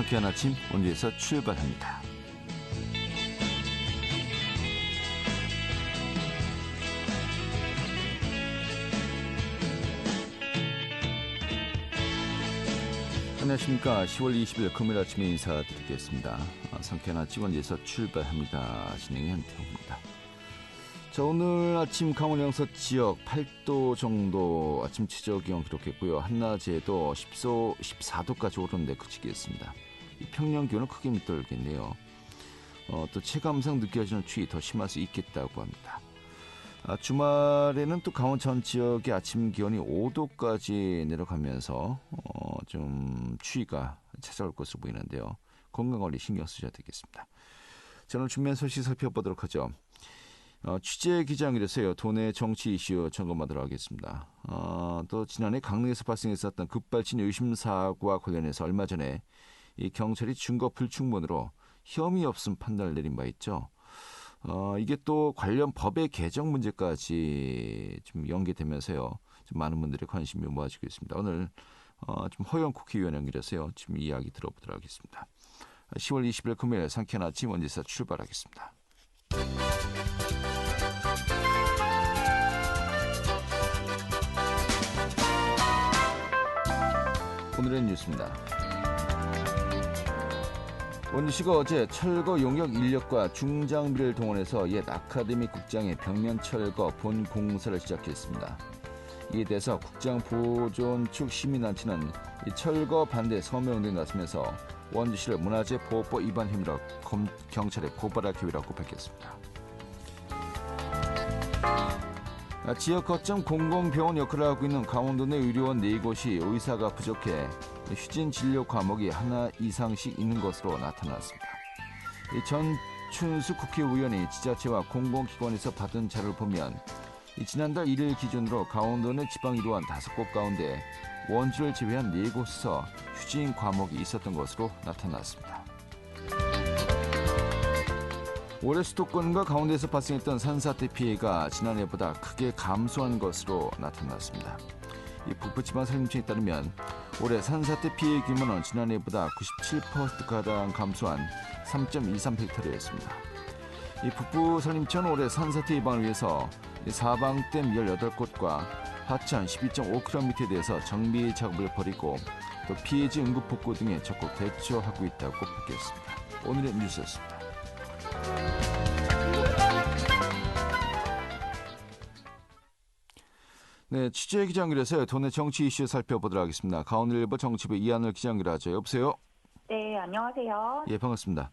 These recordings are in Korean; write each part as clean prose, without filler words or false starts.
상쾌한 아침 원주에서 출발합니다. 안녕하십니까. 10월 20일 금요일 아침에 인사드리겠습니다. 상쾌한 아침 원주에서 출발합니다. 진행의 한태호입니다. 자, 오늘 아침 강원 영서 지역 8도 정도 아침 최저 기온 기록했고요. 한낮에도 14도까지 오르는데 그치겠습니다. 이 평년 기온을 크게 밑돌겠네요. 또 체감상 느껴지는 추위 더 심할 수 있겠다고 합니다. 주말에는 또 강원 전 지역의 아침 기온이 5도까지 내려가면서 좀 추위가 찾아올 것으로 보이는데요. 건강관리 신경 쓰셔야 되겠습니다. 자, 오늘 준비한 소식 살펴보도록 하죠. 취재 기자회견에서요, 도내 정치 이슈 점검하도록 하겠습니다. 또 지난해 강릉에서 발생했었던 급발진 의심 사고와 관련해서 얼마 전에 이 경찰이 증거 불충분으로 혐의 없음 판단을 내린 바 있죠. 이게 또 관련 법의 개정 문제까지 좀 연계되면서요, 좀 많은 분들의 관심이 모아지고 있습니다. 오늘 좀 허영 국회의원 연결해서요, 지금 이야기 들어보도록 하겠습니다. 10월 20일 금요일 상쾌한 아침 원지사 출발하겠습니다. 오늘의 뉴스입니다. 원주시가 어제 철거 용역 인력과 중장비를 동원해서 옛 아카데미 국장의 벽면 철거 본 공사를 시작했습니다. 이에 대해서 국장 보존 측 시민단체는 이 철거 반대 서명운동에 나서면서 원주시를 문화재 보호법 위반 혐의로 경찰에 고발할 계획이라고 밝혔습니다. 지역 거점 공공병원 역할을 하고 있는 강원도 내 의료원 4곳이 의사가 부족해 휴진 진료 과목이 하나 이상씩 있는 것으로 나타났습니다. 전춘수 국회의원이 지자체와 공공기관에서 받은 자료를 보면 지난달 1일 기준으로 강원도 내 지방의료원 5곳 가운데 원주를 제외한 4곳에서 휴진 과목이 있었던 것으로 나타났습니다. 올해 수도권과 강원도에서 발생했던 산사태 피해가 지난해보다 크게 감소한 것으로 나타났습니다. 이 북부지방 산림청에 따르면 올해 산사태 피해 규모는 지난해보다 97%가량 감소한 3.23헥타르였습니다. 이 북부 산림청은 올해 산사태 예방을 위해서 사방댐 18곳과 하천 12.5km에 대해서 정비 작업을 벌이고 또 피해지 응급 복구 등에 적극 대처하고 있다고 밝혔습니다. 오늘의 뉴스였습니다. 네, 취재 기자 연결해서 도내 정치 이슈 살펴보도록 하겠습니다. 강원일보 정치부 이하늘 기자 연결하죠. 여보세요? 네, 안녕하세요. 예, 반갑습니다.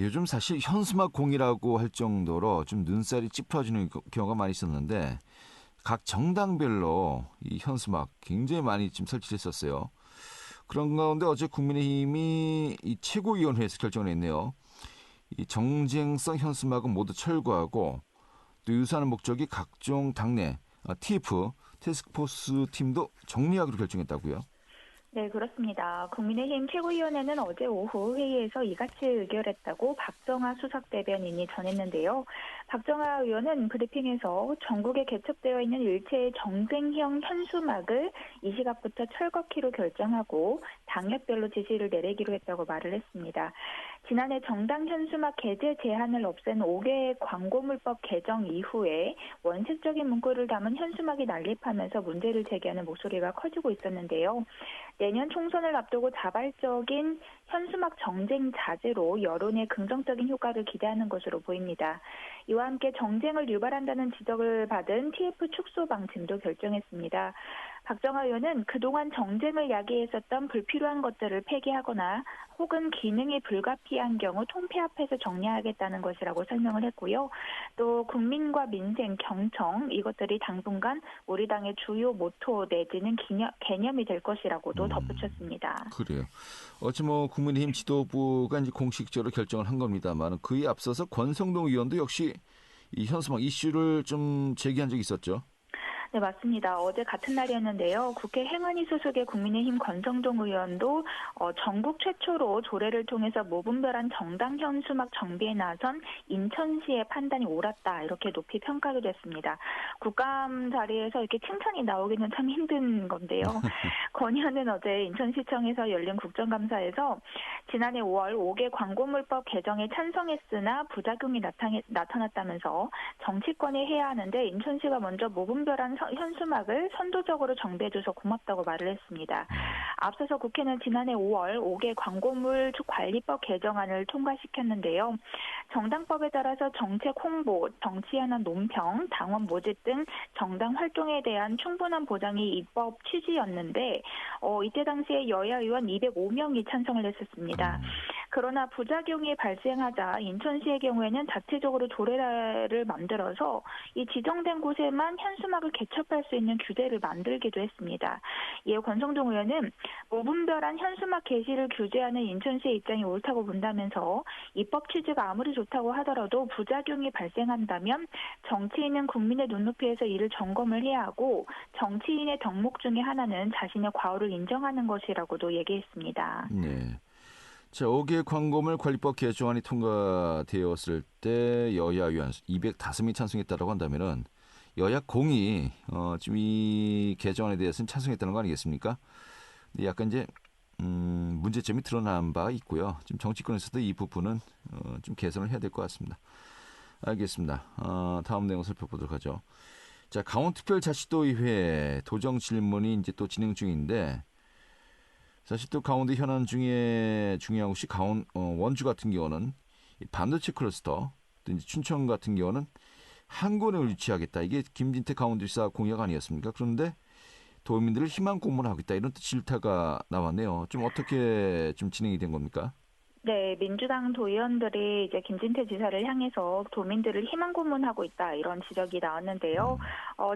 요즘 사실 현수막 공이라고 할 정도로 좀 눈살이 찌푸려지는 경우가 많이 있었는데 각 정당별로 이 현수막 굉장히 많이 지금 설치했었어요. 그런 가운데 어제 국민의힘이 이 최고위원회에서 결정을 했네요. 이 정쟁성 현수막은 모두 철거하고 또 유사한 목적이 각종 당내 TF 태스크포스 팀도 정리하기로 결정했다고요? 네, 그렇습니다. 국민의힘 최고위원회는 어제 오후 회의에서 이같이 의결했다고 박정하 수석대변인이 전했는데요. 박정하 의원은 브리핑에서 전국에 개척되어 있는 일체의 정쟁형 현수막을 이 시각부터 철거키로 결정하고 당협별로 지시를 내리기로 했다고 말을 했습니다. 지난해 정당 현수막 게재 제한을 없앤 5개 광고물법 개정 이후에 원칙적인 문구를 담은 현수막이 난립하면서 문제를 제기하는 목소리가 커지고 있었는데요. 내년 총선을 앞두고 자발적인 현수막 정쟁 자제로 여론의 긍정적인 효과를 기대하는 것으로 보입니다. 이와 함께 정쟁을 유발한다는 지적을 받은 TF 축소 방침도 결정했습니다. 박정하 의원은 그동안 정쟁을 야기했었던 불필요한 것들을 폐기하거나 혹은 기능이 불가피한 경우 통폐합해서 정리하겠다는 것이라고 설명을 했고요. 또 국민과 민생, 경청 이것들이 당분간 우리 당의 주요 모토 내지는 개념이 될 것이라고도 덧붙였습니다. 그래요. 어제 국민의힘 지도부가 이제 공식적으로 결정을 한 겁니다만 그에 앞서서 권성동 의원도 역시 이 현수막 이슈를 좀 제기한 적이 있었죠. 네, 맞습니다. 어제 같은 날이었는데요. 국회 행안위 소속의 국민의힘 권성동 의원도 전국 최초로 조례를 통해서 무분별한 정당 현수막 정비에 나선 인천시의 판단이 옳았다. 이렇게 높이 평가하기도 했습니다. 국감 자리에서 이렇게 칭찬이 나오기는 참 힘든 건데요. 권 의원은 어제 인천시청에서 열린 국정감사에서 지난해 5월 5개 광고물법 개정에 찬성했으나 부작용이 나타났다면서 정치권이 해야 하는데 인천시가 먼저 무분별한 현수막을 선도적으로 정비해줘서 고맙다고 말을 했습니다. 앞서서 국회는 지난해 5월 5개 광고물 관리법 개정안을 통과시켰는데요. 정당법에 따라서 정책 홍보, 정치 현안 논평, 당원 모집 등 정당 활동에 대한 충분한 보장이 입법 취지였는데 이때 당시에 여야 의원 205명이 찬성을 했었습니다. 그러나 부작용이 발생하자 인천시의 경우에는 자체적으로 조례를 만들어서 이 지정된 곳에만 현수막을 개첩할 수 있는 규제를 만들기도 했습니다. 이에 권성동 의원은 무분별한 현수막 게시를 규제하는 인천시의 입장이 옳다고 본다면서 입법 취지가 아무리 좋다고 하더라도 부작용이 발생한다면 정치인은 국민의 눈높이에서 이를 점검을 해야 하고 정치인의 덕목 중에 하나는 자신의 과오를 인정하는 것이라고도 얘기했습니다. 네. 자, 5개 광고물 관리법 개정안이 통과되었을 때 여야 의원 205명이 찬성했다고 한다면은 여야 공이 지금 이 개정안에 대해서는 찬성했다는 거 아니겠습니까? 근데 약간 이제 문제점이 드러난 바 있고요. 지금 정치권에서도 이 부분은 좀 개선을 해야 될 것 같습니다. 알겠습니다. 다음 내용 살펴보도록 하죠. 자, 강원특별자치도의회 도정 질문이 이제 또 진행 중인데. 사실 또 강원도 현안 중에 중요한 곳이 원주 같은 경우는 반도체 클러스터, 또 이제 춘천 같은 경우는 한군을 유치하겠다. 이게 김진태 강원도지사 공약 아니었습니까? 그런데 도민들을 희망 고문하겠다. 이런 또 질타가 나왔네요. 좀 어떻게 좀 진행이 된 겁니까? 네, 민주당 도의원들이 이제 김진태 지사를 향해서 도민들을 희망 고문하고 있다 이런 지적이 나왔는데요.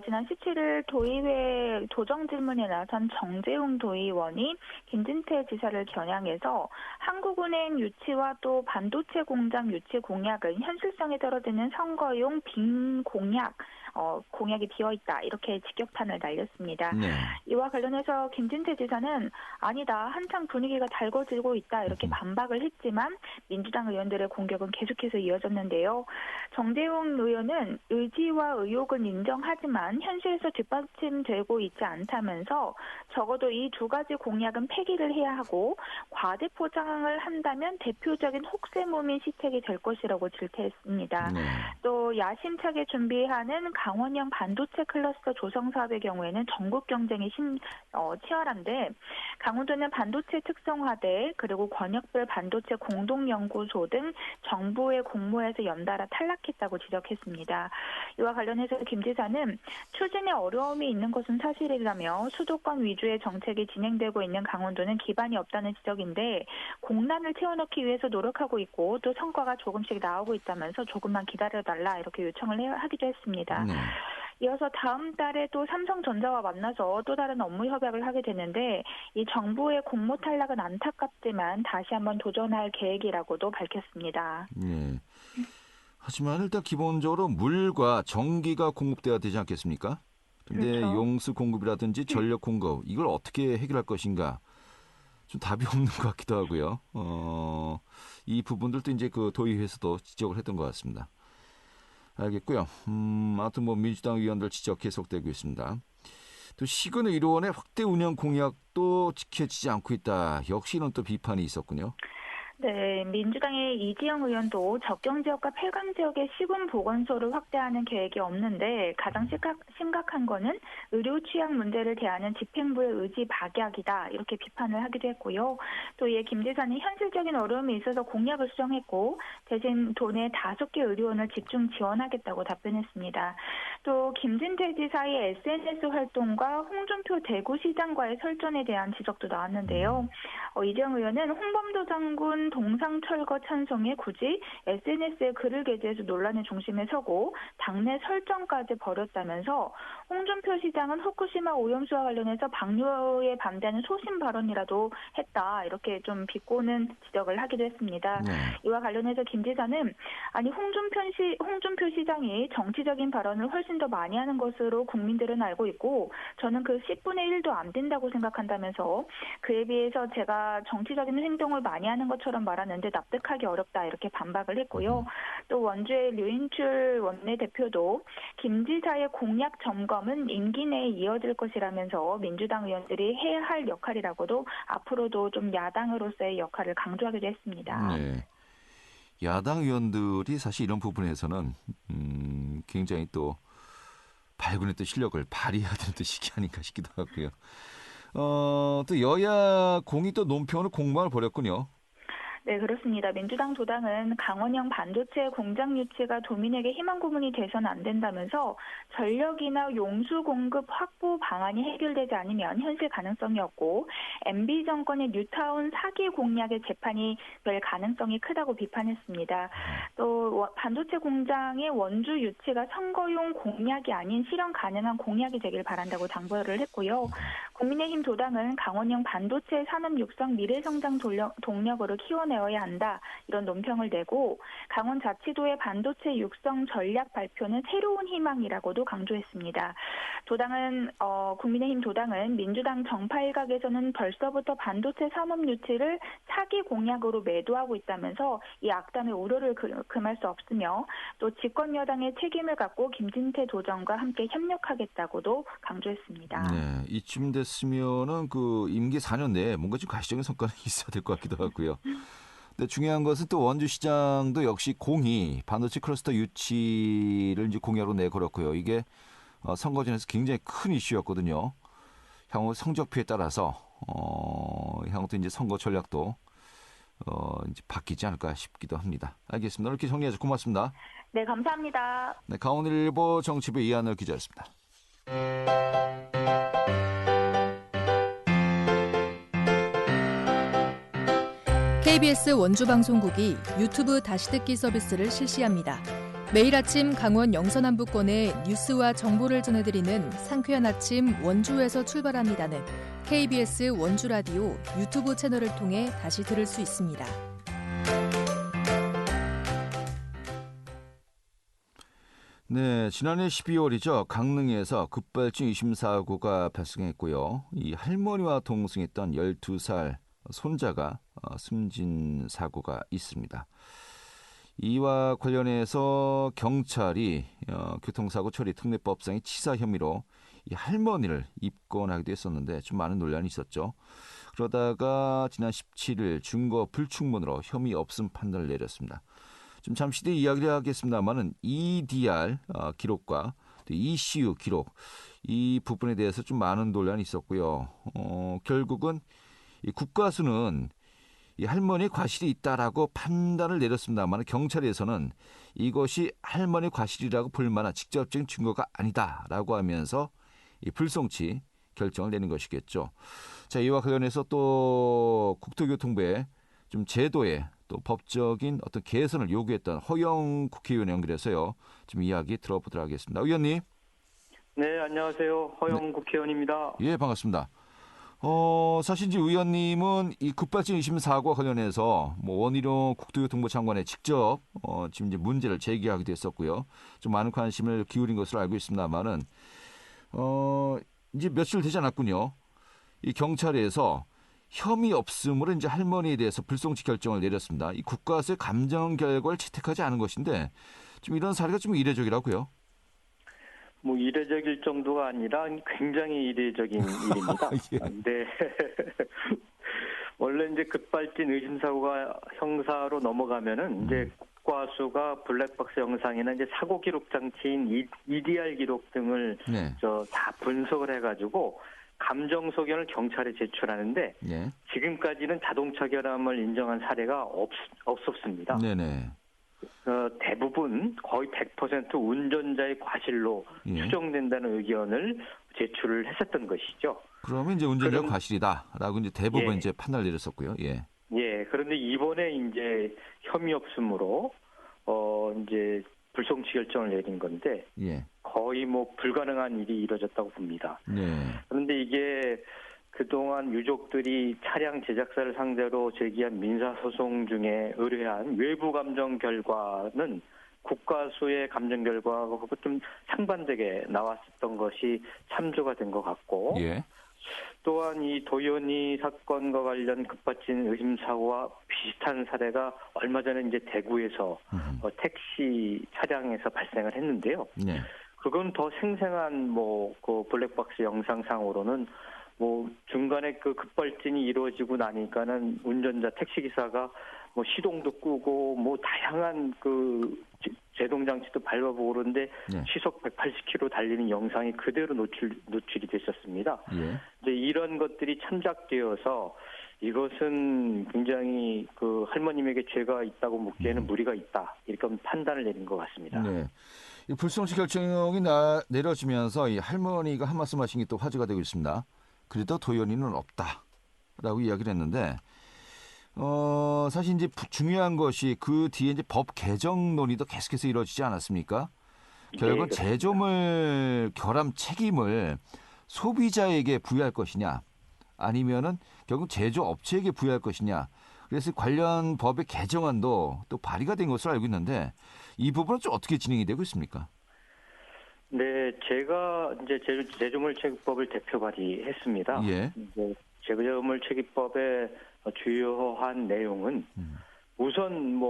지난 17일 도의회 도정 질문에 나선 정재웅 도의원이 김진태 지사를 겨냥해서 한국은행 유치와 또 반도체 공장 유치 공약은 현실성에 떨어지는 선거용 빈 공약이 비어있다 이렇게 직격탄을 날렸습니다. 네. 이와 관련해서 김진태 지사는 아니다 한창 분위기가 달궈지고 있다 이렇게 반박을 했지만 민주당 의원들의 공격은 계속해서 이어졌는데요. 정재웅 의원은 의지와 의혹은 인정하지만 현실에서 뒷받침되고 있지 않다면서 적어도 이 두 가지 공약은 폐기를 해야 하고 과대 포장을 한다면 대표적인 혹세무민 시책이 될 것이라고 질타했습니다. 네. 또 야심차게 준비하는 강원형 반도체 클러스터 조성 사업의 경우에는 전국 경쟁이 치열한데 강원도는 반도체 특성화대 그리고 권역별 반도체 공동연구소 등 정부의 공모에서 연달아 탈락했다고 지적했습니다. 이와 관련해서 김 지사는 추진에 어려움이 있는 것은 사실이라며 수도권 위주의 정책이 진행되고 있는 강원도는 기반이 없다는 지적인데 공란을 채워넣기 위해서 노력하고 있고 또 성과가 조금씩 나오고 있다면서 조금만 기다려달라 이렇게 요청을 하기도 했습니다. 네. 이어서 다음 달에 또 삼성전자와 만나서 또 다른 업무 협약을 하게 되는데 이 정부의 공모 탈락은 안타깝지만 다시 한번 도전할 계획이라고도 밝혔습니다. 네. 하지만 일단 기본적으로 물과 전기가 공급돼야 되지 않겠습니까? 근데 그렇죠. 용수 공급이라든지 전력 공급 이걸 어떻게 해결할 것인가 좀 답이 없는 것 같기도 하고요. 이 부분들도 이제 그 도의회에서도 지적을 했던 것 같습니다. 알겠고요. 아무튼 뭐 민주당 의원들 지적 계속되고 있습니다. 또 시군의료원의 확대 운영 공약도 지켜지지 않고 있다. 역시 이런 또 비판이 있었군요. 네, 민주당의 이지영 의원도 적경지역과 폐광지역의 시군보건소를 확대하는 계획이 없는데 가장 심각한 거는 의료 취약 문제를 대하는 집행부의 의지 박약이다 이렇게 비판을 하기도 했고요. 또 이에 김 지사는 현실적인 어려움이 있어서 공약을 수정했고 대신 도내 5개 의료원을 집중 지원하겠다고 답변했습니다. 또 김진태 지사의 SNS 활동과 홍준표 대구시장과의 설전에 대한 지적도 나왔는데요. 이지영 의원은 홍범도 장군 대법원 동상철거 찬성에 굳이 SNS에 글을 게재해서 논란의 중심에 서고 당내 설정까지 벌였다면서 홍준표 시장은 후쿠시마 오염수와 관련해서 방류에 반대하는 소신 발언이라도 했다. 이렇게 좀 비꼬는 지적을 하기도 했습니다. 네. 이와 관련해서 김 지사는 아니 홍준표 시장이 정치적인 발언을 훨씬 더 많이 하는 것으로 국민들은 알고 있고 저는 그 10분의 1도 안 된다고 생각한다면서 그에 비해서 제가 정치적인 행동을 많이 하는 것처럼 말하는데 납득하기 어렵다 이렇게 반박을 했고요. 또 원주의 류인출 원내대표도 김 지사의 공약 점검은 임기 내에 이어질 것이라면서 민주당 의원들이 해야 할 역할이라고도 앞으로도 좀 야당으로서의 역할을 강조하기도 했습니다. 네. 야당 의원들이 사실 이런 부분에서는 굉장히 또 발군의 또 실력을 발휘해야 되는 또 시기 아닌가 싶기도 하고요. 또 여야 공이 또 논평을 공방을 벌였군요. 네, 그렇습니다. 민주당 도당은 강원형 반도체 공장 유치가 도민에게 희망 고문이 돼서는 안 된다면서 전력이나 용수 공급 확보 방안이 해결되지 않으면 현실 가능성이 없고 MB 정권의 뉴타운 사기 공약의 재판이 될 가능성이 크다고 비판했습니다. 또 반도체 공장의 원주 유치가 선거용 공약이 아닌 실현 가능한 공약이 되길 바란다고 당부를 했고요. 국민의힘 도당은 강원형 반도체 산업 육성 미래성장 동력으로 키워내어야 한다. 이런 논평을 내고 강원자치도의 반도체 육성 전략 발표는 새로운 희망이라고도 강조했습니다. 국민의힘 도당은 민주당 정파 일각에서는 벌써부터 반도체 산업 유치를 사기 공약으로 매도하고 있다면서 이 악담의 우려를 금할 수 없으며 또 집권 여당의 책임을 갖고 김진태 도정과 함께 협력하겠다고도 강조했습니다. 네, 이쯤 됐으면은 그 임기 4년 내에 뭔가 좀 가시적인 성과는 있어야 될 것 같기도 하고요. 근데 중요한 것은 또 원주시장도 역시 공이 반도체 클러스터 유치를 이제 공약으로 내걸었고요. 이게 선거전에서 굉장히 큰 이슈였거든요. 향후 성적표에 따라서 향후 또 이제 선거 전략도 이제 바뀌지 않을까 싶기도 합니다. 알겠습니다. 이렇게 정리해서 고맙습니다. 네, 감사합니다. 네, 강원일보 정치부 이한열 기자였습니다. KBS 원주방송국이 유튜브 다시 듣기 서비스를 실시합니다. 매일 아침 강원 영서남부권의 뉴스와 정보를 전해드리는 상쾌한 아침 원주에서 출발합니다는 KBS 원주라디오 유튜브 채널을 통해 다시 들을 수 있습니다. 네, 지난해 12월이죠. 강릉에서 급발진 의심 사고가 발생했고요. 이 할머니와 동승했던 12살 손자가 숨진 사고가 있습니다. 이와 관련해서 경찰이 교통사고 처리 특례법상의 치사 혐의로 이 할머니를 입건하기도 했었는데 좀 많은 논란이 있었죠. 그러다가 지난 17일 증거 불충분으로 혐의 없음 판단을 내렸습니다. 좀 잠시 뒤에 이야기를 하겠습니다만은 EDR 기록과 ECU 기록 이 부분에 대해서 좀 많은 논란이 있었고요. 결국은 이 국가수는 이 할머니 과실이 있다라고 판단을 내렸습니다만 경찰에서는 이것이 할머니 과실이라고 볼 만한 직접적인 증거가 아니다라고 하면서 이 불송치 결정을 내는 것이겠죠. 자, 이와 관련해서 또 국토교통부의 좀 제도에 또 법적인 어떤 개선을 요구했던 허영 국회의원 연결해서요. 좀 이야기 들어보도록 하겠습니다. 의원님. 네, 안녕하세요. 허영 국회의원입니다. 예, 반갑습니다. 사실 이제 의원님은 이 급발진 의심 사고와 관련해서 뭐 원희룡 국토교통부 장관에 직접 지금 이제 문제를 제기하기도 했었고요. 좀 많은 관심을 기울인 것으로 알고 있습니다만은 이제 며칠 되지 않았군요. 이 경찰에서 혐의 없음으로 이제 할머니에 대해서 불송치 결정을 내렸습니다. 이 국가수의 감정 결과를 채택하지 않은 것인데 좀 이런 사례가 좀 이례적이라고요. 뭐 이례적일 정도가 아니라 굉장히 이례적인 일입니다. 예. 네. 원래 이제 급발진 의심 사고가 형사로 넘어가면은 이제 국과수가 블랙박스 영상이나 이제 사고 기록 장치인 EDR 기록 등을 네. 다 분석을 해가지고 감정 소견을 경찰에 제출하는데 예. 지금까지는 자동차 결함을 인정한 사례가 없었습니다. 네네. 대부분 거의 100% 운전자의 과실로 예. 추정된다는 의견을 제출을 했었던 것이죠. 그러면 이제 운전자 과실이다라고 이제 대부분 예. 이제 판단을 내렸었고요. 예. 예, 그런데 이번에 이제 혐의 없음으로 이제 불송치 결정을 내린 건데 예. 거의 뭐 불가능한 일이 이뤄졌다고 봅니다. 네. 그런데 이게 그동안 유족들이 차량 제작사를 상대로 제기한 민사소송 중에 의뢰한 외부 감정 결과는 국과수의 감정 결과하고 좀 상반되게 나왔었던 것이 참조가 된 것 같고 예. 또한 이 도연이 사건과 관련 급발진 의심 사고와 비슷한 사례가 얼마 전에 이제 대구에서 택시 차량에서 발생을 했는데요. 네. 그건 더 생생한 그 블랙박스 영상상으로는 중간에 그 급발진이 이루어지고 나니까는 운전자 택시 기사가 시동도 끄고 다양한 그 제동 장치도 밟아보고 그런데 네. 시속 180km 달리는 영상이 그대로 노출이 됐었습니다. 예. 이제 이런 것들이 참작되어서 이것은 굉장히 그 할머님에게 죄가 있다고 묻기에는 무리가 있다. 이렇게 판단을 내린 것 같습니다. 네. 이 불송치 결정이 내려지면서 이 할머니가 한 말씀하신 게 또 화제가 되고 있습니다. 그래도 도연이는 없다라고 이야기를 했는데, 사실 이제 중요한 것이 그 뒤에 이제 법 개정 논의도 계속해서 이루어지지 않았습니까? 결국은 네, 제조물 결함 책임을 소비자에게 부여할 것이냐, 아니면은 결국 제조업체에게 부여할 것이냐. 그래서 관련 법의 개정안도 또 발의가 된 것으로 알고 있는데 이 부분은 좀 어떻게 진행이 되고 있습니까? 네, 제가 이제 제조물 체계법을 대표 발의했습니다. 예. 이제 제조물 체계법의 주요한 내용은 우선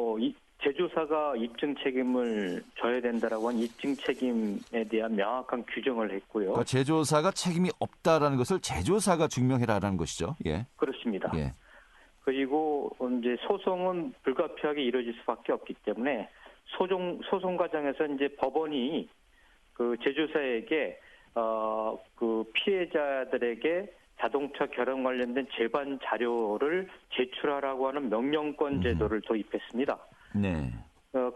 제조사가 입증 책임을 져야 된다라고 한 입증 책임에 대한 명확한 규정을 했고요. 그러니까 제조사가 책임이 없다라는 것을 제조사가 증명해라라는 것이죠. 예. 그렇습니다. 예. 그리고 이제 소송은 불가피하게 이루어질 수밖에 없기 때문에 소송 과정에서 이제 법원이 그 제조사에게 그 피해자들에게 자동차 결함 관련된 재반 자료를 제출하라고 하는 명령권 제도를 도입했습니다. 네.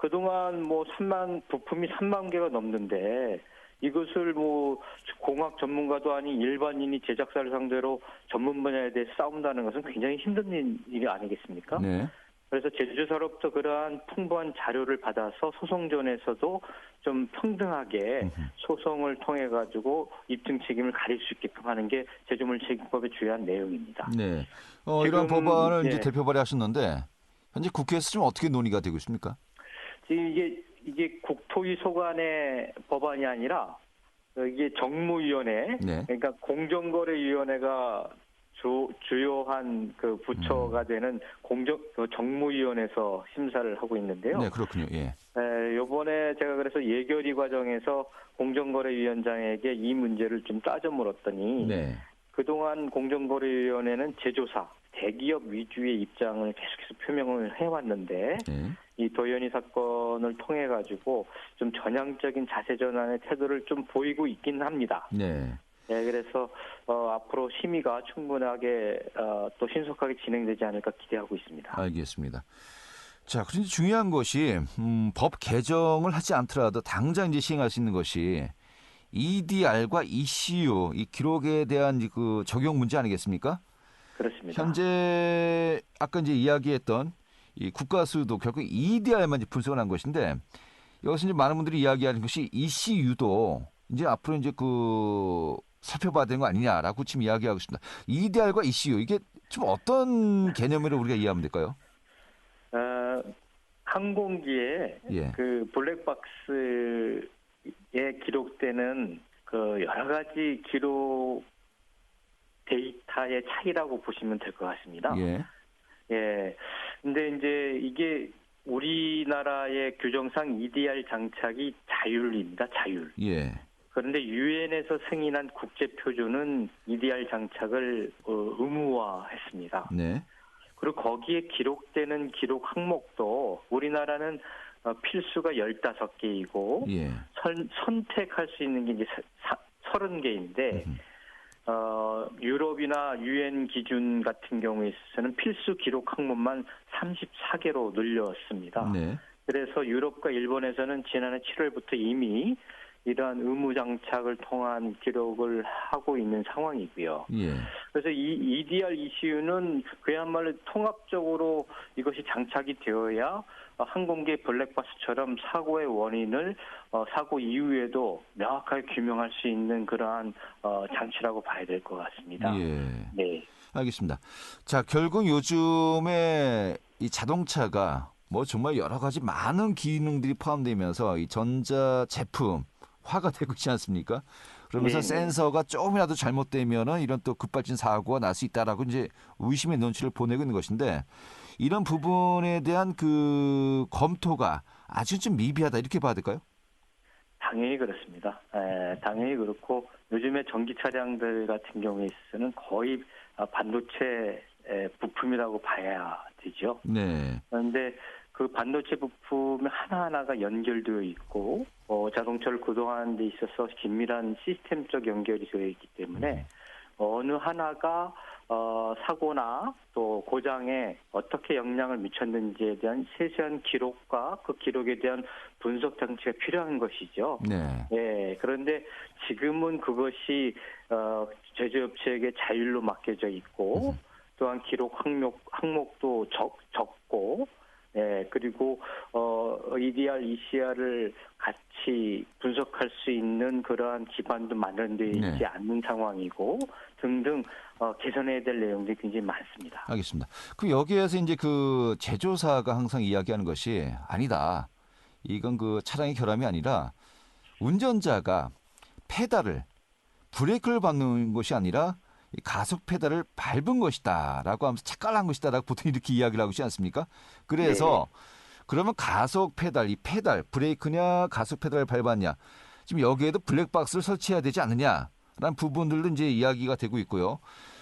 그동안 부품이 3만 개가 넘는데 이것을 공학 전문가도 아닌 일반인이 제작사를 상대로 전문 분야에 대해 싸운다는 것은 굉장히 힘든 일이 아니겠습니까? 네. 그래서 제조사로부터 그러한 풍부한 자료를 받아서 소송전에서도 좀 평등하게 소송을 통해 가지고 입증 책임을 가릴 수 있게끔 하는 게 제조물 체계법의 주요한 내용입니다. 네. 이러한 법안을 예. 이제 대표 발의하셨는데 현재 국회에서 좀 어떻게 논의가 되고 있습니까? 지금 이게 국토위 소관의 법안이 아니라 이게 정무위원회, 네. 그러니까 공정거래위원회가 주요한 그 부처가 되는 정무위원회에서 심사를 하고 있는데요. 네, 그렇군요. 예. 이번에 제가 그래서 예결위 과정에서 공정거래위원장에게 이 문제를 좀 따져 물었더니 네. 그동안 공정거래위원회는 제조사, 대기업 위주의 입장을 계속해서 표명을 해왔는데 네. 이 도연이 사건을 통해 가지고 좀 전향적인 자세 전환의 태도를 좀 보이고 있긴 합니다. 네. 네, 그래서 앞으로 심의가 충분하게 또 신속하게 진행되지 않을까 기대하고 있습니다. 알겠습니다. 자, 그런데 중요한 것이 법 개정을 하지 않더라도 당장 이제 시행할 수 있는 것이 EDR과 ECU 이 기록에 대한 그 적용 문제 아니겠습니까? 그렇습니다. 현재 아까 이제 이야기했던 이 국가수도 결국 EDR만 이제 분석을 한 것인데 여기서 이제 많은 분들이 이야기하는 것이 ECU도 이제 앞으로 이제 그 살펴봐야 되는 거 아니냐라고 지금 이야기하고 있습니다. EDR과 ECU 이게 좀 어떤 개념으로 우리가 이해하면 될까요? 항공기에 예. 그 블랙박스에 기록되는 그 여러 가지 기록 데이터의 차이라고 보시면 될 것 같습니다. 예. 예. 근데 이제 이게 우리나라의 규정상 EDR 장착이 자율입니다. 자율. 예. 그런데 유엔에서 승인한 국제 표준은 EDR 장착을 의무화했습니다. 네. 그리고 거기에 기록되는 기록 항목도 우리나라는 필수가 15개이고 예. 선택할 수 있는 게 이제 30개인데 유럽이나 유엔 기준 같은 경우에 있어서는 필수 기록 항목만 34개로 늘렸습니다. 네. 그래서 유럽과 일본에서는 지난해 7월부터 이미 이러한 의무 장착을 통한 기록을 하고 있는 상황이고요. 예. 그래서 이 EDR ECU는 그야말로 통합적으로 이것이 장착이 되어야 항공기 블랙박스처럼 사고의 원인을 사고 이후에도 명확하게 규명할 수 있는 그러한 장치라고 봐야 될 것 같습니다. 예. 네. 알겠습니다. 자, 결국 요즘에 이 자동차가 뭐 정말 여러 가지 많은 기능들이 포함되면서 이 전자 제품화가 되고 있지 않습니까? 그러면서 네네. 센서가 조금이라도 잘못되면은 이런 또 급발진 사고가 날 수 있다라고 이제 의심의 눈치를 보내고 있는 것인데 이런 부분에 대한 그 검토가 아주 좀 미비하다 이렇게 봐야 될까요? 당연히 그렇습니다. 당연히 그렇고 요즘에 전기 차량들 같은 경우에 있어서는 거의 반도체 부품이라고 봐야 되죠. 네. 그런데 그 반도체 부품 하나하나가 연결되어 있고 자동차를 구동하는 데 있어서 긴밀한 시스템적 연결이 되어 있기 때문에 어느 하나가 사고나 또 고장에 어떻게 영향을 미쳤는지에 대한 세세한 기록과 그 기록에 대한 분석 장치가 필요한 것이죠. 네. 예, 그런데 지금은 그것이 제조업체에게 자율로 맡겨져 있고 또한 기록 항목도 적고 그리고 EDR, ECR을 같이 분석할 수 있는 그러한 기반도 마련되어 있지 네. 않는 상황이고 등등 개선해야 될 내용들이 굉장히 많습니다. 알겠습니다. 그 여기에서 이제 그 제조사가 항상 이야기하는 것이 아니다. 이건 그 차량의 결함이 아니라 운전자가 페달을 브레이크를 밟는 것이 아니라 이 가속 페달을 밟은 것이다라고 하면서 착각한 것이다라고 보통 이렇게 이야기를 하고 있지 않습니까? 그래서 그러면 가속 페달, 이 페달 브레이크냐 가속 페달을 밟았냐 지금 여기에도 블랙박스를 설치해야 되지 않느냐라는 부분들도 이제 이야기가 되고 있고요.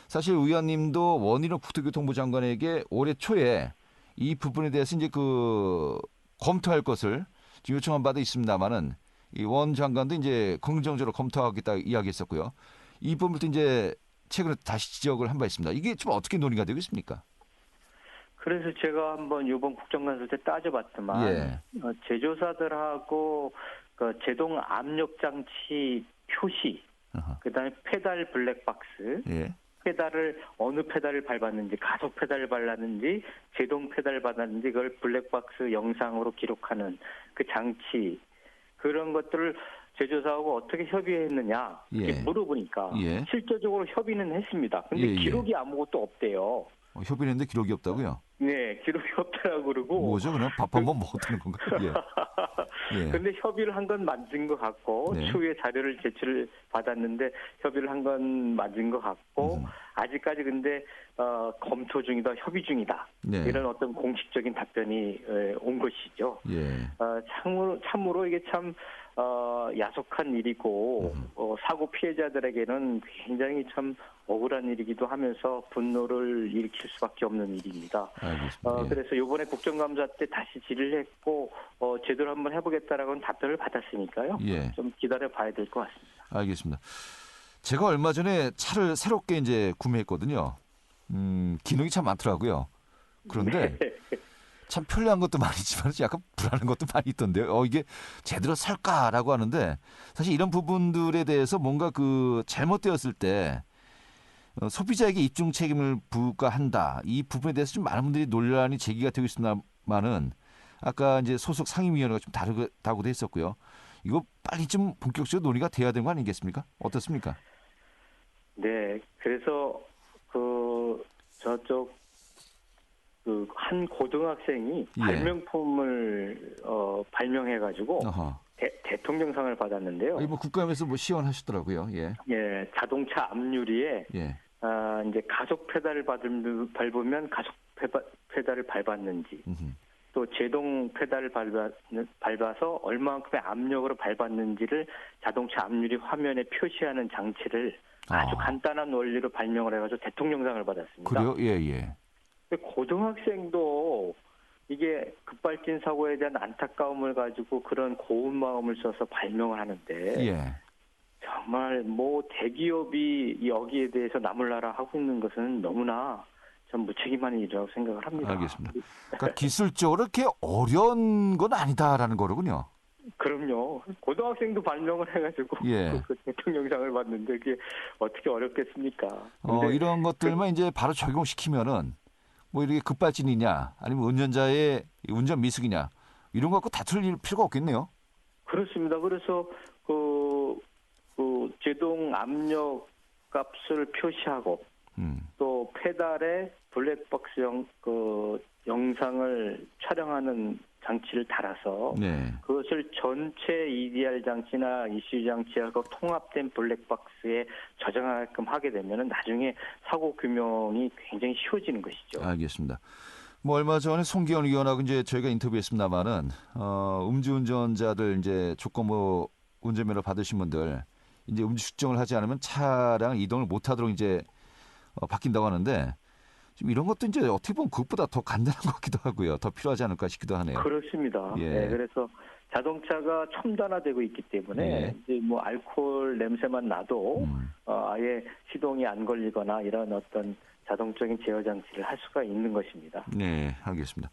사실 의원님도 원희룡 국토교통부 장관에게 올해 초에 이 부분에 대해서 이제 그 검토할 것을 지금 요청한 바도 있습니다만은 이 원 장관도 이제 긍정적으로 검토하겠다 이야기했었고요. 이 부분도 이제 최근에 다시 지적을 한 바 있습니다. 이게 좀 어떻게 논의가 되고 있습니까? 그래서 제가 한번 이번 국정감사 때 따져봤더만 예. 제조사들하고 그 제동 압력 장치 표시, 어허. 그다음에 페달 블랙박스, 예. 페달을 어느 페달을 밟았는지, 가속 페달을 밟았는지, 제동 페달을 밟았는지 그걸 블랙박스 영상으로 기록하는 그 장치 그런 것들을 제조사하고 어떻게 협의했느냐 이렇게 예. 물어보니까 예. 실제적으로 협의는 했습니다. 근데 예, 예. 기록이 아무것도 없대요. 협의했는데 기록이 없다고요? 네, 기록이 없다라고 그러고. 뭐죠? 그냥 밥 한 번 먹었다는 건가요? 예. 예. 근데 협의를 한 건 맞은 것 같고 네. 추후에 자료를 제출을 받았는데 협의를 한 건 맞은 것 같고 아직까지 근데 검토 중이다, 협의 중이다 네. 이런 어떤 공식적인 답변이 온 것이죠. 예. 참으로 이게 참 야속한 일이고 사고 피해자들에게는 굉장히 참 억울한 일이기도 하면서 분노를 일으킬 수밖에 없는 일입니다. 알겠습니다. 예. 그래서 이번에 국정감사 때 다시 질의를 했고 제대로 한번 해보겠다라고는 답변을 받았으니까요. 예. 좀 기다려 봐야 될 것 같습니다. 알겠습니다. 제가 얼마 전에 차를 새롭게 이제 구매했거든요. 기능이 참 많더라고요. 그런데 참 편리한 것도 많이 있지만 약간 불안한 것도 많이 있던데요. 이게 제대로 살까라고 하는데 사실 이런 부분들에 대해서 뭔가 그 잘못되었을 때 소비자에게 입증 책임을 부과한다. 이 부분에 대해서 좀 많은 분들이 논란이 제기가 되고 있습니다만은 아까 이제 소속 상임위원회가 좀 다르다고도 했었고요. 이거 빨리 좀 본격적으로 논의가 돼야 되는 거 아니겠습니까? 어떻습니까? 네, 그래서 저쪽 한 고등학생이 예. 발명품을 발명해가지고 어허. 대통령상을 받았는데요. 뭐 국감에서 뭐 시연하셨더라고요. 예. 예, 자동차 앞유리에 예. 이제 가속 페달을 밟으면 가속 페달을 밟았는지, 또 제동 페달을 밟아서 얼마만큼의 압력으로 밟았는지를 자동차 앞유리 화면에 표시하는 장치를 아주 간단한 원리로 발명을 해가지고 대통령상을 받았습니다. 그래요? 예, 예. 고등학생도 이게 급발진 사고에 대한 안타까움을 가지고 그런 고운 마음을 써서 발명을 하는데 예. 정말 뭐 대기업이 여기에 대해서 나몰라라 하고 있는 것은 너무나 참 무책임한 일이라고 생각을 합니다. 알겠습니다. 그러니까 기술적으로 이렇게 어려운 건 아니다라는 거로군요. 그럼요. 고등학생도 발명을 해가지고 예. 그 대통령상을 받는데 그게 어떻게 어렵겠습니까? 근데 이런 것들만 이제 바로 적용시키면은 뭐 이렇게 급발진이냐 아니면 운전자의 운전 미숙이냐 이런 거 갖고 다툴 필요가 없겠네요. 그렇습니다. 그래서 그 제동 압력 값을 표시하고 또 페달에 블랙박스 영상을 촬영하는 장치를 달아서 네. 그것을 전체 EDR 장치나 ECU 장치하고 통합된 블랙박스에 저장하게끔 하게 되면 나중에 사고 규명이 굉장히 쉬워지는 것이죠. 알겠습니다. 뭐 얼마 전에 송기현 의원하고 이제 저희가 인터뷰했습니다만은 음주운전자들 이제 조건부 운전면허 받으신 분들 이제 음주 측정을 하지 않으면 차량 이동을 못하도록 이제 바뀐다고 하는데 지금 이런 것도 이제 어떻게 보면 그것보다 더 간단한 것 같기도 하고요. 더 필요하지 않을까 싶기도 하네요. 그렇습니다. 예. 네, 그래서 자동차가 첨단화되고 있기 때문에 예. 이제 뭐 알코올 냄새만 나도 아예 시동이 안 걸리거나 이런 어떤 자동적인 제어 장치를 할 수가 있는 것입니다. 네, 알겠습니다.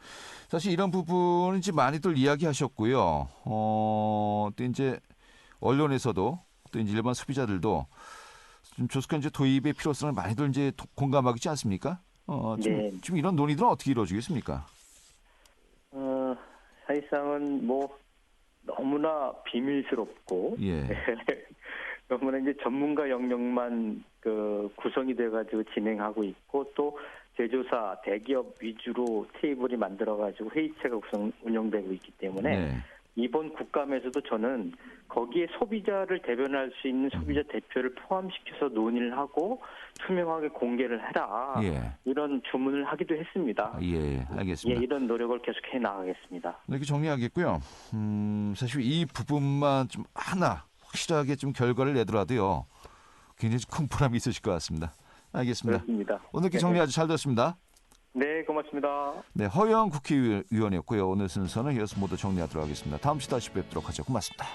사실 이런 부분은 이제 많이들 이야기하셨고요. 또 이제 언론에서도 또 이제 일반 소비자들도 좀 조속한 이제 도입의 필요성을 많이들 이제 공감하고 있지 않습니까? 네. 지금 이런 논의들은 어떻게 이루어지겠습니까? 사실상은 뭐 너무나 비밀스럽고 예. 너무나 이제 전문가 영역만 구성이 돼가지고 진행하고 있고 또 제조사 대기업 위주로 테이블이 만들어가지고 회의체가 운영되고 있기 때문에 네. 이번 국감에서도 저는 거기에 소비자를 대변할 수 있는 소비자 대표를 포함시켜서 논의를 하고 투명하게 공개를 해라. 예. 이런 주문을 하기도 했습니다. 예, 알겠습니다. 예, 이런 노력을 계속해 나가겠습니다. 이렇게 정리하겠고요. 사실 이 부분만 좀 하나 확실하게 좀 결과를 내더라도요. 굉장히 큰 보람이 있으실 것 같습니다. 알겠습니다. 그렇습니다. 오늘 이렇게 정리 아주 잘 됐습니다. 네, 고맙습니다. 네, 허영 국회의원이었고요. 오늘 순서는 이어서 모두 정리하도록 하겠습니다. 다음 시간에 다시 뵙도록 하죠. 고맙습니다.